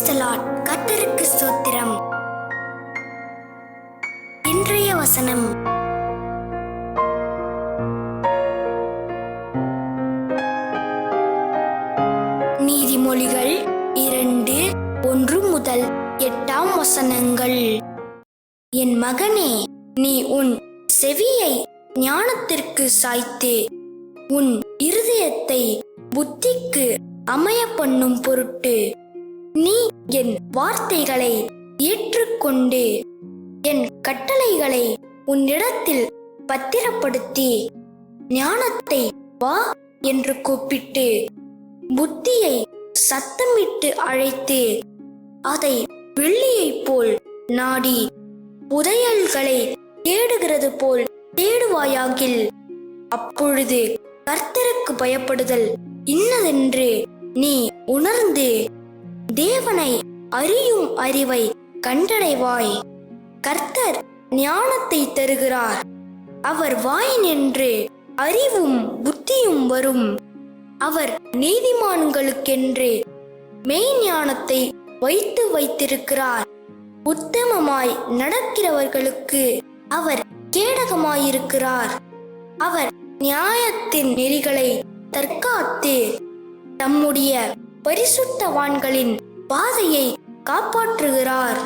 Praise the Lord. கர்த்தருக்கு ஸ்தோத்திரம். இன்றைய வசனம், நீதிமொழிகள் 2:1-8 என் மகனே, நீ உன் செவியை ஞானத்திற்கு சாய்த்து உன் இருதயத்தை புத்திக்கு அமைய பண்ணும் பொருட்டு நீ என் வார்த்தைகளை ஏற்றுக்கொண்டு என் கட்டளைகளை உன்னிடத்தில் பத்திரப்படுத்தி ஞானத்தை வா என்று கூப்பிட்டு புத்தியை சத்தமிட்டு அழைத்து அதை வெள்ளியைப் போல் நாடி புதையல்களை தேடுகிறது போல் தேடுவாயாகில், அப்பொழுது கர்த்தருக்கு பயப்படுதல் இன்னதென்று நீ உணர்ந்து தேவனை அறியும் அறிவை கண்டடைவாய். கர்த்தர் ஞானத்தை தருகிறார், அவர் வாயினின்று அறிவும் புத்தியும் வரும். அவர் நீதிமான்களுக்கென்று மெய்ஞானத்தை வைத்திருக்கிறார். உத்தமமாய் நடக்கிறவர்களுக்கு அவர் கேடகமாயிருக்கிறார். அவர் நியாயத்தின் நெறிகளை தற்காத்து தம்முடைய பரிசுத்தவான்களின் பாதையை காப்பாற்றுகிறார்.